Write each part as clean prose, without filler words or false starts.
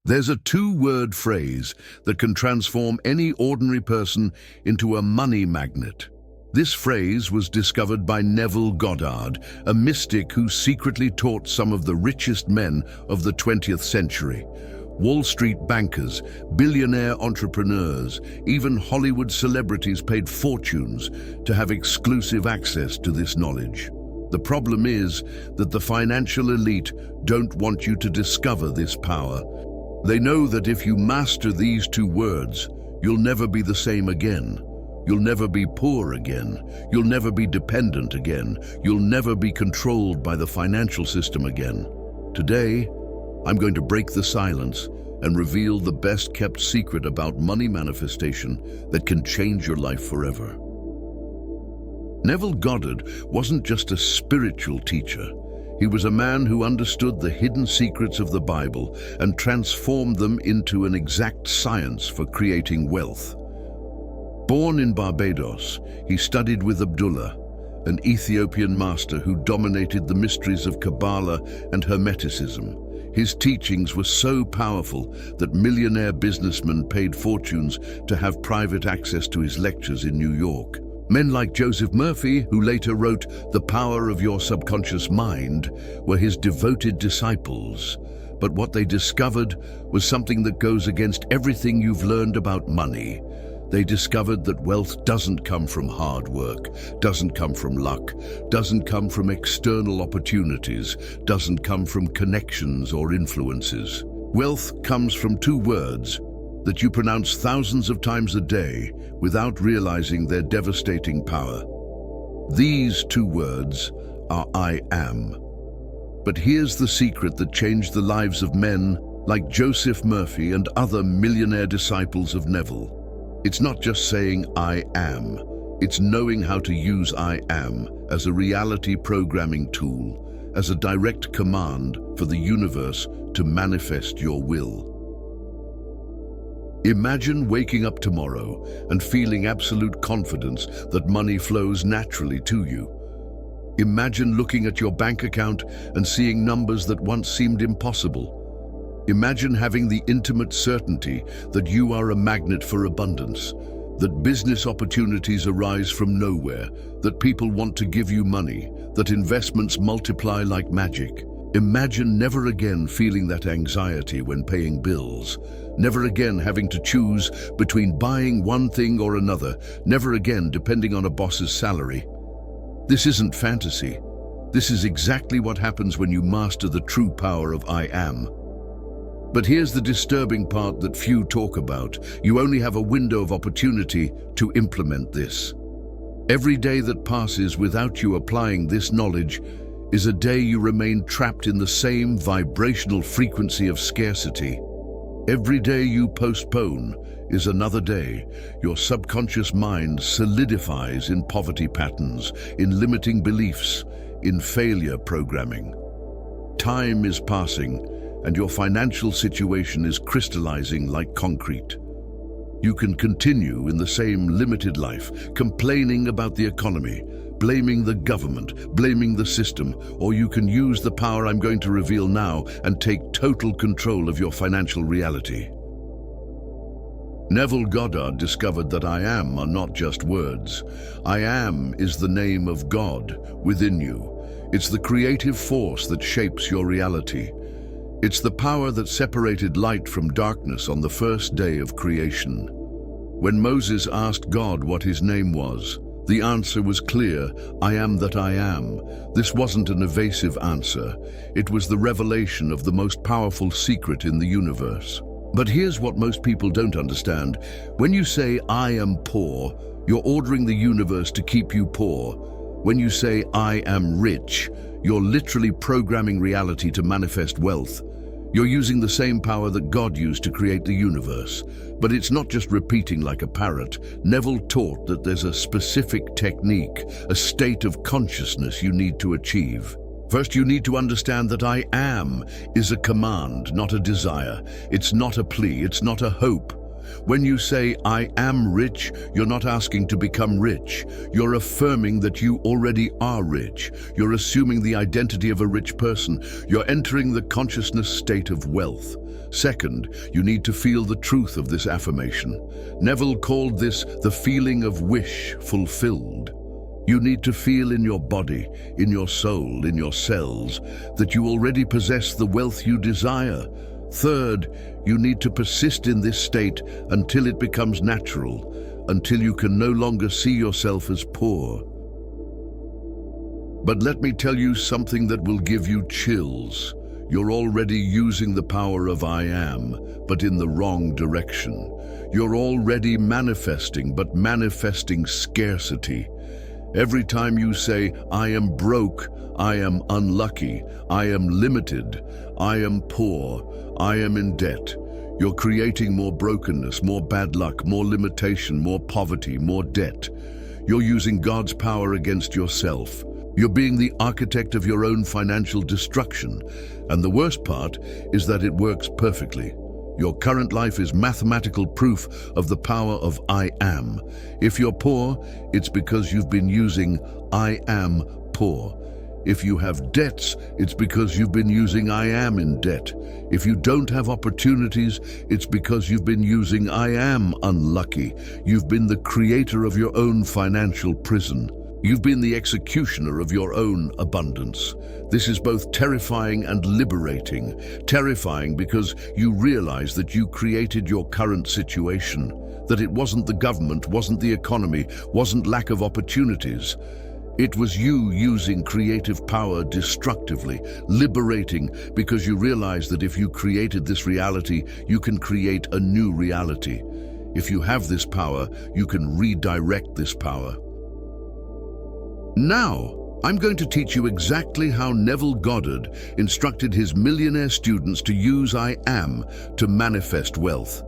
There's a two-word phrase that can transform any ordinary person into a money magnet. This phrase was discovered by Neville Goddard, a mystic who secretly taught some of the richest men of the 20th century. Wall Street bankers, billionaire entrepreneurs, even Hollywood celebrities paid fortunes to have exclusive access to this knowledge. The problem is that the financial elite don't want you to discover this power. They know that if you master these two words, you'll never be the same again. You'll never be poor again. You'll never be dependent again. You'll never be controlled by the financial system again. Today, I'm going to break the silence and reveal the best-kept secret about money manifestation that can change your life forever. Neville Goddard wasn't just a spiritual teacher. He was a man who understood the hidden secrets of the Bible and transformed them into an exact science for creating wealth. Born in Barbados, he studied with Abdullah, an Ethiopian master who dominated the mysteries of Kabbalah and Hermeticism. His teachings were so powerful that millionaire businessmen paid fortunes to have private access to his lectures in New York. Men like Joseph Murphy, who later wrote The Power of Your Subconscious Mind, were his devoted disciples. But what they discovered was something that goes against everything you've learned about money. They discovered that wealth doesn't come from hard work, doesn't come from luck, doesn't come from external opportunities, doesn't come from connections or influences. Wealth comes from two words that you pronounce thousands of times a day without realizing their devastating power. These two words are I am. But here's the secret that changed the lives of men like Joseph Murphy and other millionaire disciples of Neville. It's not just saying I am, it's knowing how to use I am as a reality programming tool, as a direct command for the universe to manifest your will. Imagine waking up tomorrow and feeling absolute confidence that money flows naturally to you. Imagine looking at your bank account and seeing numbers that once seemed impossible. Imagine having the intimate certainty that you are a magnet for abundance, that business opportunities arise from nowhere, that people want to give you money, that investments multiply like magic. Imagine never again feeling that anxiety when paying bills, never again having to choose between buying one thing or another, never again depending on a boss's salary. This isn't fantasy. This is exactly what happens when you master the true power of I am. But here's the disturbing part that few talk about. You only have a window of opportunity to implement this. Every day that passes without you applying this knowledge is a day you remain trapped in the same vibrational frequency of scarcity. Every day you postpone is another day your subconscious mind solidifies in poverty patterns, in limiting beliefs, in failure programming. Time is passing, and your financial situation is crystallizing like concrete. You can continue in the same limited life, complaining about the economy, blaming the government, blaming the system, or you can use the power I'm going to reveal now and take total control of your financial reality. Neville Goddard discovered that I am are not just words. I am is the name of God within you. It's the creative force that shapes your reality. It's the power that separated light from darkness on the first day of creation. When Moses asked God what his name was, the answer was clear: I am that I am. This wasn't an evasive answer. It was the revelation of the most powerful secret in the universe. But here's what most people don't understand. When you say, I am poor, you're ordering the universe to keep you poor. When you say, I am rich, you're literally programming reality to manifest wealth. You're using the same power that God used to create the universe. But it's not just repeating like a parrot. Neville taught that there's a specific technique, a state of consciousness you need to achieve. First, you need to understand that I am is a command, not a desire. It's not a plea, it's not a hope. When you say, I am rich, you're not asking to become rich. You're affirming that you already are rich. You're assuming the identity of a rich person. You're entering the consciousness state of wealth. Second, you need to feel the truth of this affirmation. Neville called this the feeling of wish fulfilled. You need to feel in your body, in your soul, in your cells, that you already possess the wealth you desire. Third, you need to persist in this state until it becomes natural, until you can no longer see yourself as poor. But let me tell you something that will give you chills. You're already using the power of I am, but in the wrong direction. You're already manifesting, but manifesting scarcity. Every time you say, I am broke, I am unlucky, I am limited, I am poor, I am in debt, you're creating more brokenness, more bad luck, more limitation, more poverty, more debt. You're using God's power against yourself. You're being the architect of your own financial destruction. And the worst part is that it works perfectly. Your current life is mathematical proof of the power of I am. If you're poor, it's because you've been using I am poor. If you have debts, it's because you've been using I am in debt. If you don't have opportunities, it's because you've been using I am unlucky. You've been the creator of your own financial prison. You've been the executioner of your own abundance. This is both terrifying and liberating. Terrifying because you realize that you created your current situation, that it wasn't the government, wasn't the economy, wasn't lack of opportunities. It was you using creative power destructively, liberating because you realize that if you created this reality, you can create a new reality. If you have this power, you can redirect this power. Now, I'm going to teach you exactly how Neville Goddard instructed his millionaire students to use I am to manifest wealth.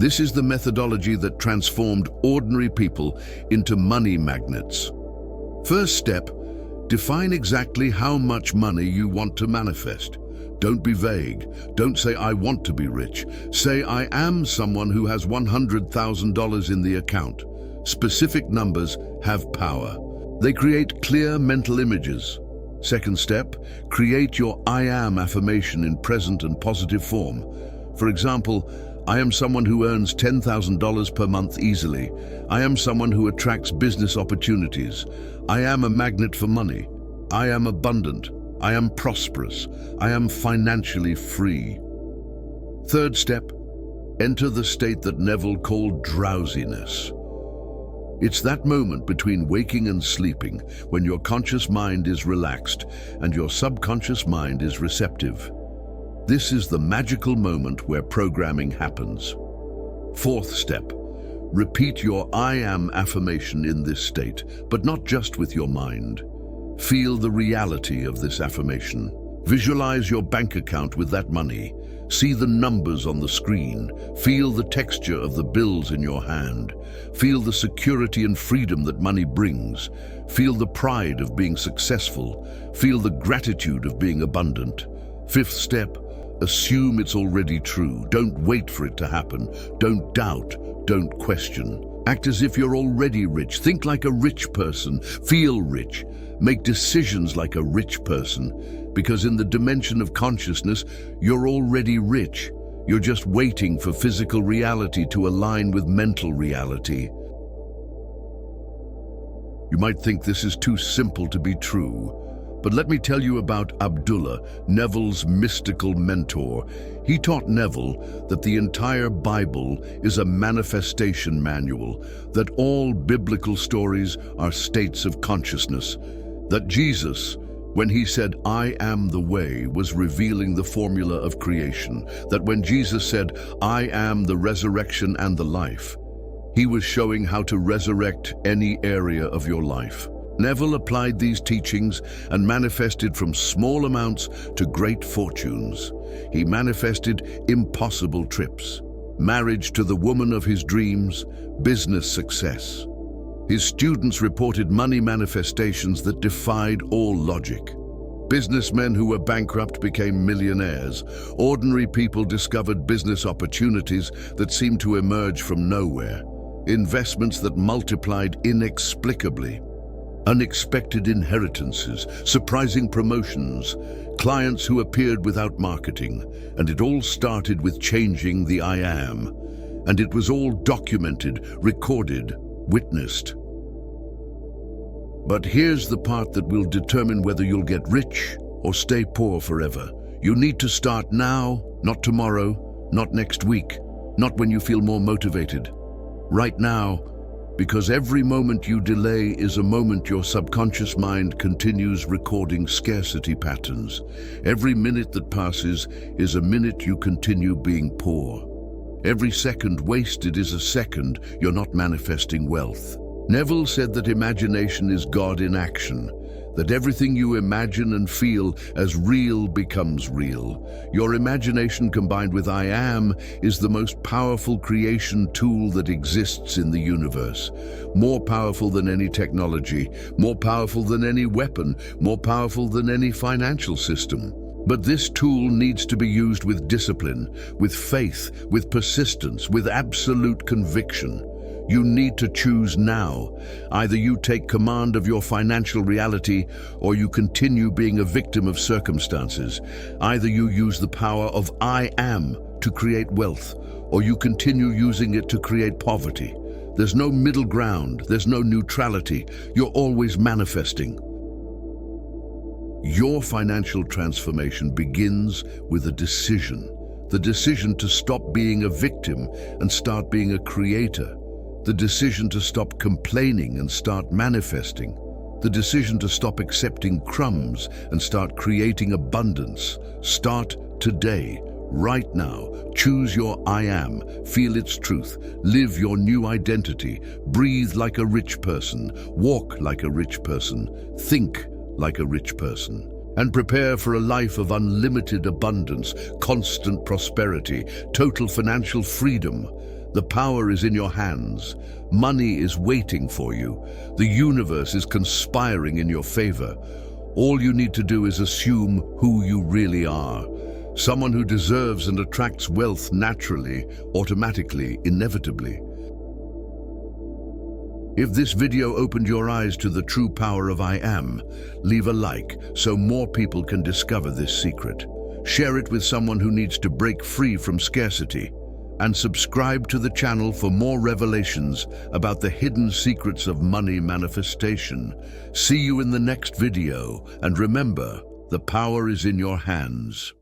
This is the methodology that transformed ordinary people into money magnets. First step, define exactly how much money you want to manifest. Don't be vague. Don't say, I want to be rich. Say, I am someone who has $100,000 in the account. Specific numbers have power. They create clear mental images. Second step, create your I am affirmation in present and positive form. For example, I am someone who earns $10,000 per month easily. I am someone who attracts business opportunities. I am a magnet for money. I am abundant. I am prosperous. I am financially free. Third step, enter the state that Neville called drowsiness. It's that moment between waking and sleeping when your conscious mind is relaxed and your subconscious mind is receptive. This is the magical moment where programming happens. Fourth step, repeat your I am affirmation in this state, but not just with your mind. Feel the reality of this affirmation. Visualize your bank account with that money. See the numbers on the screen. Feel the texture of the bills in your hand. Feel the security and freedom that money brings. Feel the pride of being successful. Feel the gratitude of being abundant. Fifth step, assume it's already true. Don't wait for it to happen. Don't doubt. Don't question. Act as if you're already rich. Think like a rich person. Feel rich. Make decisions like a rich person. Because in the dimension of consciousness, you're already rich. You're just waiting for physical reality to align with mental reality. You might think this is too simple to be true, but let me tell you about Abdullah, Neville's mystical mentor. He taught Neville that the entire Bible is a manifestation manual, that all biblical stories are states of consciousness, that Jesus, when he said, I am the way, was revealing the formula of creation, that when Jesus said, I am the resurrection and the life, he was showing how to resurrect any area of your life. Neville applied these teachings and manifested from small amounts to great fortunes. He manifested impossible trips, marriage to the woman of his dreams, business success. His students reported money manifestations that defied all logic. Businessmen who were bankrupt became millionaires. Ordinary people discovered business opportunities that seemed to emerge from nowhere. Investments that multiplied inexplicably. Unexpected inheritances, surprising promotions, clients who appeared without marketing, and it all started with changing the I am. And it was all documented, recorded, witnessed. But here's the part that will determine whether you'll get rich or stay poor forever. You need to start now, not tomorrow, not next week, not when you feel more motivated. Right now, because every moment you delay is a moment your subconscious mind continues recording scarcity patterns. Every minute that passes is a minute you continue being poor. Every second wasted is a second you're not manifesting wealth. Neville said that imagination is God in action, that everything you imagine and feel as real becomes real. Your imagination combined with I am is the most powerful creation tool that exists in the universe. More powerful than any technology, more powerful than any weapon, more powerful than any financial system. But this tool needs to be used with discipline, with faith, with persistence, with absolute conviction. You need to choose now. Either you take command of your financial reality or you continue being a victim of circumstances. Either you use the power of I am to create wealth or you continue using it to create poverty. There's no middle ground, there's no neutrality. You're always manifesting. Your financial transformation begins with a decision. The decision to stop being a victim and start being a creator. The decision to stop complaining and start manifesting. The decision to stop accepting crumbs and start creating abundance. Start today, right now. Choose your I am, feel its truth, live your new identity, breathe like a rich person, walk like a rich person, think like a rich person, and prepare for a life of unlimited abundance, constant prosperity, total financial freedom. The power is in your hands. Money is waiting for you. The universe is conspiring in your favor. All you need to do is assume who you really are. Someone who deserves and attracts wealth naturally, automatically, inevitably. If this video opened your eyes to the true power of I am, leave a like so more people can discover this secret. Share it with someone who needs to break free from scarcity. And subscribe to the channel for more revelations about the hidden secrets of money manifestation. See you in the next video, and remember, the power is in your hands.